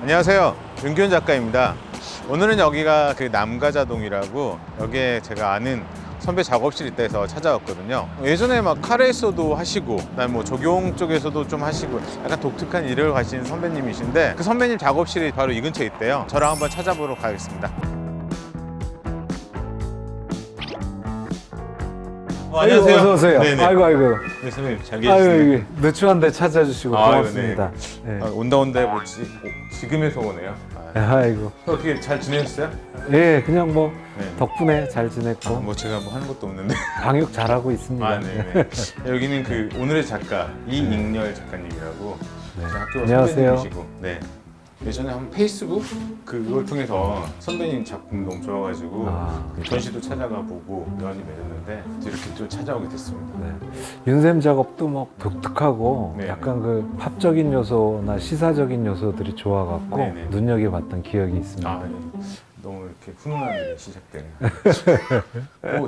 안녕하세요, 윤기훈 작가입니다. 오늘은 여기가 그 남가자동이라고, 여기에 제가 아는 선배 작업실이 있다 해서 찾아왔거든요. 예전에 막 카레에서도 하시고, 그다음에 뭐 조경 쪽에서도 좀 하시고, 약간 독특한 일을 가신 선배님이신데, 그 선배님 작업실이 바로 이 근처에 있대요. 저랑 한번 찾아보러 가겠습니다. 안녕하세요. 어서 오세요. 네네. 아이고. 네, 선배님 잘 아유, 계시네요. 이게 누추한데 찾아주시고 고맙습니다. 네. 네. 온다 해보지. 지금에서 오네요. 아이고. 어떻게 잘 지내셨어요? 예, 그냥 뭐 네. 덕분에 잘 지냈고 뭐 제가 뭐 하는 것도 없는데. 방역 잘하고 있습니다. 네네. 여기는 그 오늘의 작가 이익렬 작가님이라고 네. 제 학교 안녕하세요. 선배님이시고, 네. 예전에 한 페이스북 그걸 통해서 선배님 작품 너무 좋아가지고 전시도 찾아가 보고 연이 맺었는데 이렇게 또 찾아오게 됐습니다. 네. 윤샘 작업도 뭐 독특하고 네네. 약간 그 팝적인 요소나 시사적인 요소들이 좋아갖고 네네. 눈여겨봤던 기억이 있습니다. 아, 네. 너무 이렇게 훈훈한 일이 시작되네요.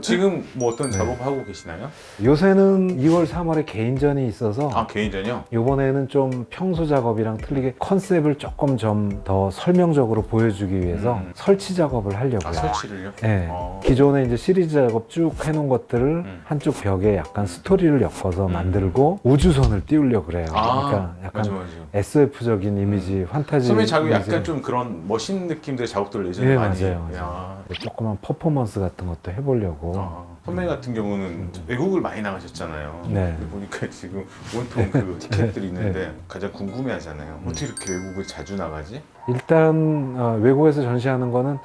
지금 뭐 어떤 작업하고 계시나요? 요새는 2월, 3월에 개인전이 있어서 아, 개인전이요? 이번에는 좀 평소 작업이랑 틀리게 컨셉을 조금 좀 더 설명적으로 보여주기 위해서 설치 작업을 하려고요. 아, 설치를요? 네. 어. 기존에 이제 시리즈 작업 쭉 해놓은 것들을 한쪽 벽에 약간 스토리를 엮어서 만들고 우주선을 띄우려고 그래요. 그러니까 약간 맞아. SF적인 이미지, 판타지. 선배님 작업이 이미지. 약간 좀 그런 멋있는 느낌들의 작업들을 예전에 네, 많이. 맞아요. 야. 조그만 퍼포먼스 같은 것도 해보려고. 선배님 같은 경우는 외국을 많이 나가셨잖아요. 네. 보니까 지금 온통 그 티켓들이 있는데 가장 궁금해하잖아요. 어떻게 이렇게 외국을 자주 나가지? 일단 외국에서 전시하는 거는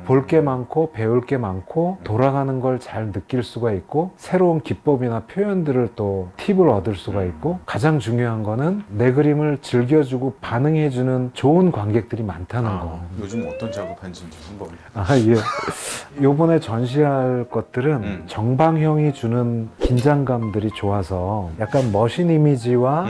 볼 게 많고 배울 게 많고 돌아가는 걸 잘 느낄 수가 있고 새로운 기법이나 표현들을 또 팁을 얻을 수가 있고 가장 중요한 거는 내 그림을 즐겨주고 반응해주는 좋은 관객들이 많다는 거. 요즘 어떤 작업하는지 한번. 예. 요번에 전시할 것들은 정방형이 주는 긴장감들이 좋아서 약간 머신 이미지와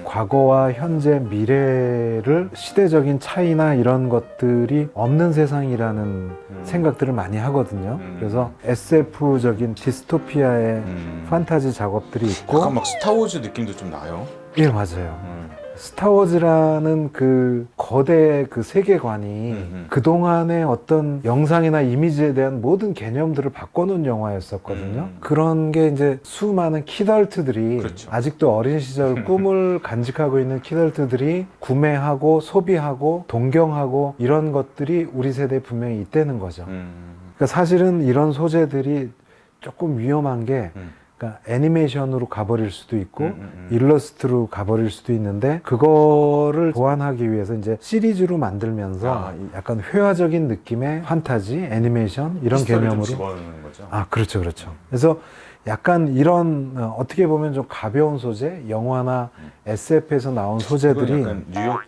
과거와 현재, 미래를 시대적인 차이나 이런 것들이 없는 세상이라는 생각들을 많이 하거든요. 그래서 SF적인 디스토피아의 판타지 작업들이 있고 약간 막 스타워즈 느낌도 좀 나요. 예, 맞아요. 스타워즈라는 그 거대 그 세계관이 그동안의 어떤 영상이나 이미지에 대한 모든 개념들을 바꿔놓은 영화였었거든요. 그런 게 이제 수많은 키덜트들이 그렇죠. 아직도 어린 시절 꿈을 간직하고 있는 키덜트들이 구매하고 소비하고 동경하고 이런 것들이 우리 세대에 분명히 있다는 거죠. 그러니까 사실은 이런 소재들이 조금 위험한 게 그러니까 애니메이션으로 가버릴 수도 있고 일러스트로 가버릴 수도 있는데 그거를 보완하기 위해서 이제 시리즈로 만들면서 약간 회화적인 느낌의 판타지, 애니메이션 이런 개념으로 집어넣는 거죠. 그렇죠. 그래서 약간 이런 어떻게 보면 좀 가벼운 소재, 영화나 SF에서 나온 소재들이 약간 뉴욕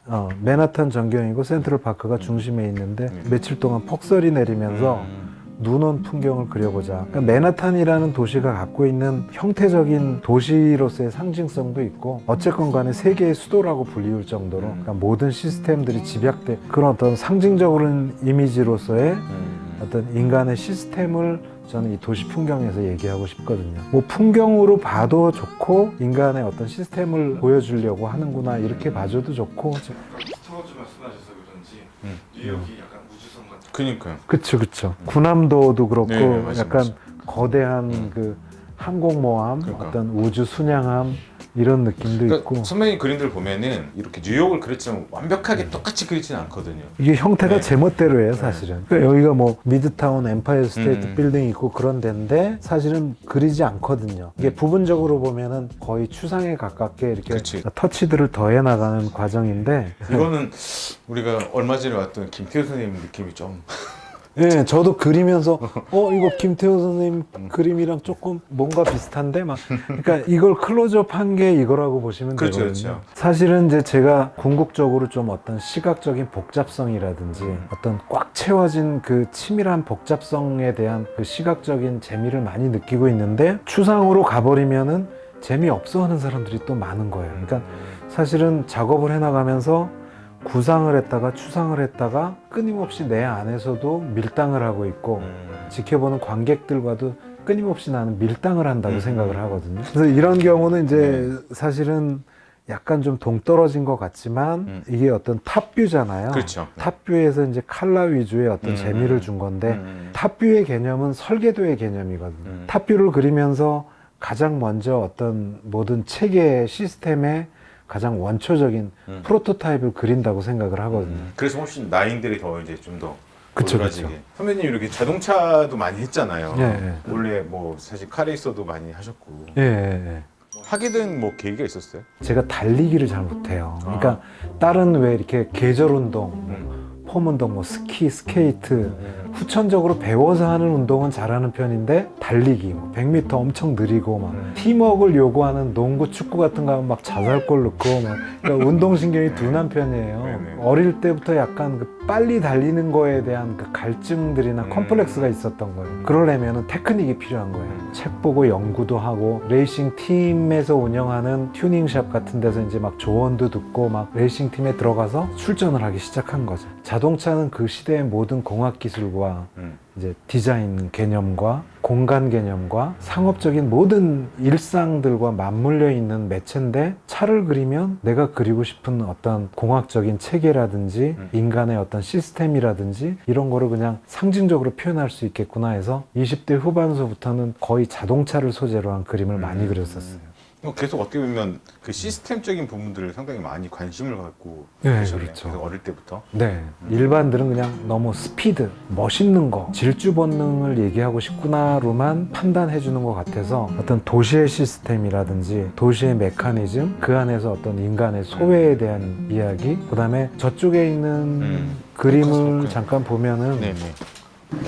맨하탄 전경이고 센트럴파크가 중심에 있는데 며칠 동안 폭설이 내리면서 눈 온 풍경을 그려보자. 그러니까 맨하탄이라는 도시가 갖고 있는 형태적인 도시로서의 상징성도 있고 어쨌건 간에 세계의 수도라고 불리울 정도로 그러니까 모든 시스템들이 집약돼 그런 어떤 상징적인 이미지로서의 어떤 인간의 시스템을 저는 이 도시 풍경에서 얘기하고 싶거든요. 뭐 풍경으로 봐도 좋고 인간의 어떤 시스템을 보여주려고 하는구나 이렇게 봐줘도 좋고. 스타워즈 말씀하셔서 그런지 뉴욕이 약간 우주선 같은. 그니까요. 그쵸. 군함도도 그렇고 네, 맞아. 약간 거대한 그 항공모함, 그러니까. 어떤 우주 순양함 이런 느낌도 그러니까 있고 선배님 그림들 보면은 이렇게 뉴욕을 그렸지만 완벽하게 똑같이 그리지는 않거든요. 이게 형태가 네. 제멋대로예요 사실은. 그러니까 여기가 뭐 미드타운 엠파이어 스테이트 음. 빌딩이 있고 그런 데인데 사실은 그리지 않거든요. 이게 부분적으로 보면은 거의 추상에 가깝게 이렇게 그치. 터치들을 더해 나가는 과정인데 이거는 우리가 얼마 전에 왔던 김태우 선생님 느낌이 좀. 예, 저도 그리면서 이거 김태호 선생님 그림이랑 조금 뭔가 비슷한데 막 그러니까 이걸 클로즈업 한 게 이거라고 보시면 그렇죠, 되거든요. 그렇죠. 사실은 이제 제가 궁극적으로 좀 어떤 시각적인 복잡성이라든지 어떤 꽉 채워진 그 치밀한 복잡성에 대한 그 시각적인 재미를 많이 느끼고 있는데 추상으로 가버리면은 재미없어 하는 사람들이 또 많은 거예요. 그러니까 사실은 작업을 해나가면서 구상을 했다가 추상을 했다가 끊임없이 내 안에서도 밀당을 하고 있고 지켜보는 관객들과도 끊임없이 나는 밀당을 한다고 생각을 하거든요. 그래서 이런 경우는 이제 사실은 약간 좀 동떨어진 것 같지만 이게 어떤 탑뷰잖아요. 그렇죠. 탑뷰에서 이제 칼라 위주의 어떤 재미를 준 건데 탑뷰의 개념은 설계도의 개념이거든요. 탑뷰를 그리면서 가장 먼저 어떤 모든 체계 시스템의 가장 원초적인 프로토타입을 그린다고 생각을 하거든요. 그래서 훨씬 나인들이 더 이제 좀 더 그쵸, 올라지게. 선배님 이렇게 자동차도 많이 했잖아요. 예, 예. 원래 뭐 사실 카레이서도 많이 하셨고 예, 예, 예. 하게 된 뭐 계기가 있었어요? 제가 달리기를 잘 못해요. 그러니까 다른 왜 이렇게 계절 운동, 폼 운동, 뭐 스키, 스케이트 후천적으로 배워서 하는 운동은 잘하는 편인데 달리기, 뭐 100m 엄청 느리고 막 팀워크를 요구하는 농구, 축구 같은 거 하면 막 자살골 넣고 막 그러니까 운동신경이 둔한 편이에요. 네네. 어릴 때부터 약간 그 빨리 달리는 거에 대한 그 갈증들이나 컴플렉스가 있었던 거예요. 그러려면 테크닉이 필요한 거예요. 책 보고 연구도 하고 레이싱 팀에서 운영하는 튜닝샵 같은 데서 이제 막 조언도 듣고 막 레이싱 팀에 들어가서 출전을 하기 시작한 거죠. 자동차는 그 시대의 모든 공학 기술과 이제 디자인 개념과 공간 개념과 상업적인 모든 일상들과 맞물려 있는 매체인데 차를 그리면 내가 그리고 싶은 어떤 공학적인 체계라든지 인간의 어떤 시스템이라든지 이런 거를 그냥 상징적으로 표현할 수 있겠구나 해서 20대 후반서부터는 거의 자동차를 소재로 한 그림을 많이 그렸었어요. 계속 어떻게 보면 그 시스템적인 부분들을 상당히 많이 관심을 갖고 네, 계셨네요. 그렇죠. 계속 어릴 때부터. 네, 일반들은 그냥 너무 스피드, 멋있는 거, 질주 본능을 얘기하고 싶구나로만 판단해 주는 것 같아서 어떤 도시의 시스템이라든지 도시의 메커니즘, 그 안에서 어떤 인간의 소외에 대한 이야기, 그 다음에 저쪽에 있는 그림을 그렇군요. 잠깐 보면은 네네.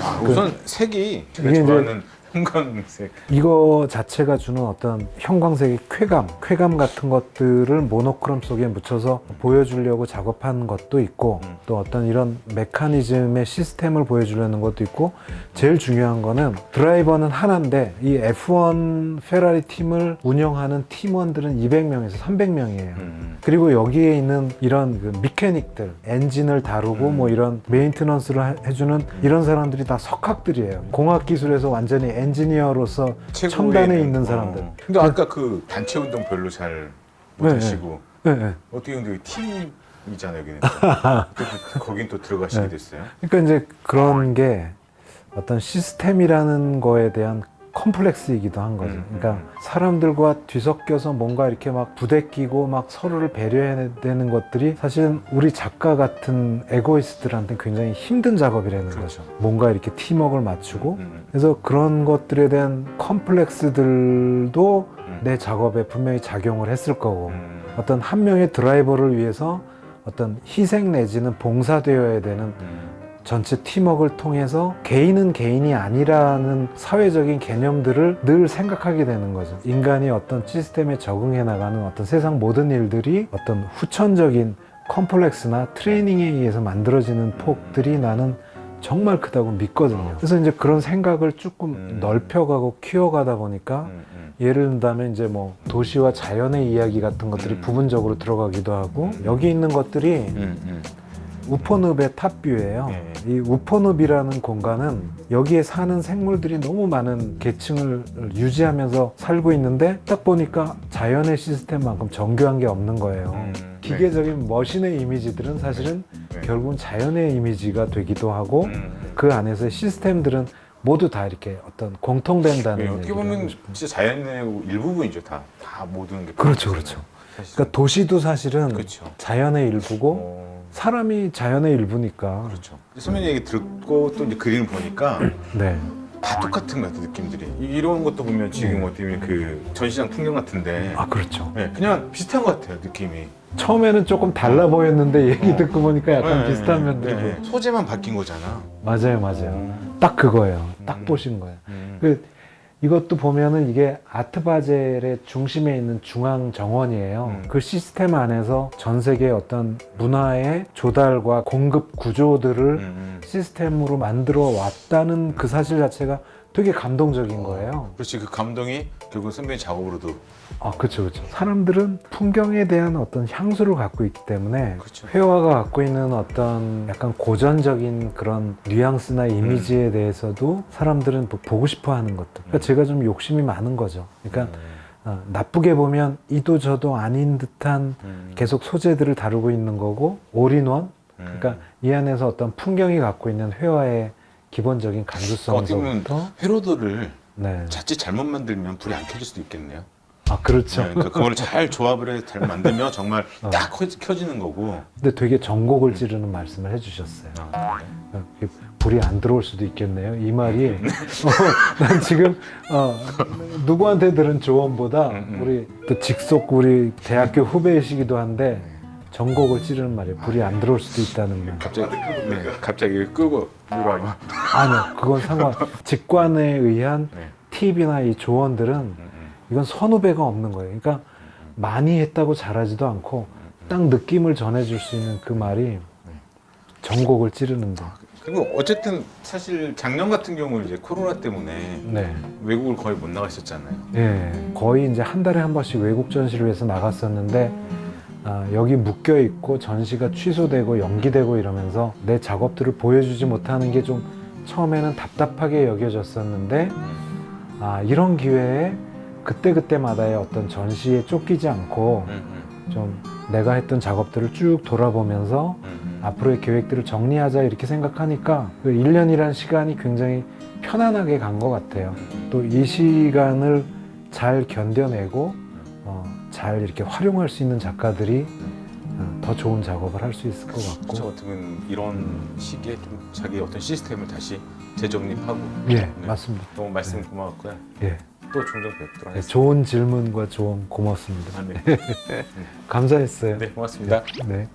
야, 우선 색이 제가 이게 이제 좋아하는 형광색. 이거 자체가 주는 어떤 형광색의 쾌감 같은 것들을 모노크롬 속에 묻혀서 보여주려고 작업한 것도 있고 또 어떤 이런 메커니즘의 시스템을 보여주려는 것도 있고 제일 중요한 거는 드라이버는 하나인데 이 F1 페라리 팀을 운영하는 팀원들은 200명에서 300명이에요. 그리고 여기에 있는 이런 그 미케닉들, 엔진을 다루고 뭐 이런 메인테넌스를 해주는 이런 사람들이 다 석학들이에요. 공학기술에서 완전히 엔지니어로서 첨단에 있는 사람들. 근데 아까 그 단체 운동 별로 잘 네, 못하시고 네, 네. 어떻게 근데 팀이잖아요, 여기는. 거긴 또 들어가시게 됐어요. 그러니까 이제 그런 게 어떤 시스템이라는 거에 대한 컴플렉스이기도 한 거죠. 그러니까 사람들과 뒤섞여서 뭔가 이렇게 막 부대끼고 막 서로를 배려해야 되는 것들이 사실은 우리 작가 같은 에고이스트들한테 굉장히 힘든 작업이라는 거죠. 뭔가 이렇게 팀워크를 맞추고 그래서 그런 것들에 대한 컴플렉스들도 내 작업에 분명히 작용을 했을 거고 어떤 한 명의 드라이버를 위해서 어떤 희생 내지는 봉사되어야 되는 전체 팀워크를 통해서 개인은 개인이 아니라는 사회적인 개념들을 늘 생각하게 되는 거죠. 인간이 어떤 시스템에 적응해 나가는 어떤 세상 모든 일들이 어떤 후천적인 컴플렉스나 트레이닝에 의해서 만들어지는 폭들이 나는 정말 크다고 믿거든요. 그래서 이제 그런 생각을 조금 넓혀가고 키워가다 보니까 예를 든다면 이제 뭐 도시와 자연의 이야기 같은 것들이 부분적으로 들어가기도 하고 여기 있는 것들이 우포늪의 탑뷰예요. 이 우포늪이라는 공간은 여기에 사는 생물들이 너무 많은 계층을 유지하면서 살고 있는데 딱 보니까 자연의 시스템만큼 정교한 게 없는 거예요. 기계적인 머신의 이미지들은 사실은 결국은 자연의 이미지가 되기도 하고 그 안에서의 시스템들은 모두 다 이렇게 어떤 공통된다는 어떻게 얘기를 보면 하고 싶어요. 진짜 자연의 일부분이죠. 다 모든 게. 그렇죠, 그렇죠. 그러니까 도시도 사실은 그렇죠. 자연의 일부고 사람이 자연의 일부니까. 그렇죠. 선배님 얘기 듣고 또 이제 그림을 보니까 네. 다 똑같은 것 같아, 느낌들이. 이런 것도 보면 지금 어떻게 보면 그 전시장 풍경 같은데 아, 그렇죠. 네, 그냥 비슷한 것 같아요, 느낌이. 처음에는 조금 달라 보였는데 얘기 듣고 보니까 약간 비슷한 면들이 보여요. 소재만 바뀐 거잖아. 맞아요, 맞아요. 딱 그거예요. 딱 보신 거예요. 이것도 보면은 이게 아트바젤의 중심에 있는 중앙 정원이에요. 그 시스템 안에서 전 세계의 어떤 문화의 조달과 공급 구조들을 시스템으로 만들어 왔다는 그 사실 자체가 되게 감동적인 거예요. 그렇지, 그 감동이 결국 선배님 작업으로도. 아, 그렇죠, 그렇죠. 사람들은 풍경에 대한 어떤 향수를 갖고 있기 때문에 그렇죠. 회화가 갖고 있는 어떤 약간 고전적인 그런 뉘앙스나 이미지에 대해서도 사람들은 보고 싶어 하는 것들. 그러니까 제가 좀 욕심이 많은 거죠. 그러니까 나쁘게 보면 이도 저도 아닌 듯한 계속 소재들을 다루고 있는 거고 올인원 그러니까 이 안에서 어떤 풍경이 갖고 있는 회화의 기본적인 어떻게 보면 감수성부터 회로도를 네. 자칫 잘못 만들면 불이 안 켜질 수도 있겠네요. 아 그렇죠. 네, 그러니까 그걸 잘 조합을 해서 잘 만들면 정말 딱 켜지는 거고. 근데 되게 전곡을 찌르는 말씀을 해주셨어요. 불이 안 들어올 수도 있겠네요. 이 말이 난 지금 누구한테 들은 조언보다 우리 또 직속 우리 대학교 후배이시기도 한데 전곡을 찌르는 말이에요. 불이 안 들어올 수도 있다는 말. 갑자기 끄고 누가 아니요, 그건 직관에 의한 네. 팁이나 이 조언들은 이건 선후배가 없는 거예요. 그러니까 많이 했다고 잘하지도 않고 딱 느낌을 전해줄 수 있는 그 말이 전곡을 찌르는데. 그리고 어쨌든 사실 작년 같은 경우는 이제 코로나 때문에 네. 외국을 거의 못 나가셨잖아요. 예, 거의 이제 한 달에 한 번씩 외국 전시를 위해서 나갔었는데 여기 묶여 있고 전시가 취소되고 연기되고 이러면서 내 작업들을 보여주지 못하는 게 좀 처음에는 답답하게 여겨졌었는데 이런 기회에 그때그때마다의 어떤 전시에 쫓기지 않고 좀 내가 했던 작업들을 쭉 돌아보면서 앞으로의 계획들을 정리하자 이렇게 생각하니까 그 1년이란 시간이 굉장히 편안하게 간 것 같아요. 또 이 시간을 잘 견뎌내고 잘 이렇게 활용할 수 있는 작가들이 더 좋은 작업을 할 수 있을 것 같고. 그렇죠. 어떻게 보면 이런 시기에 좀 자기 어떤 시스템을 다시 재정립하고. 예, 네. 맞습니다. 너무 말씀 고마웠고요. 예, 또 종종 뵙도록 네, 하겠습니다. 좋은 질문과 조언 고맙습니다. 네. 감사했어요. 네, 고맙습니다. 네.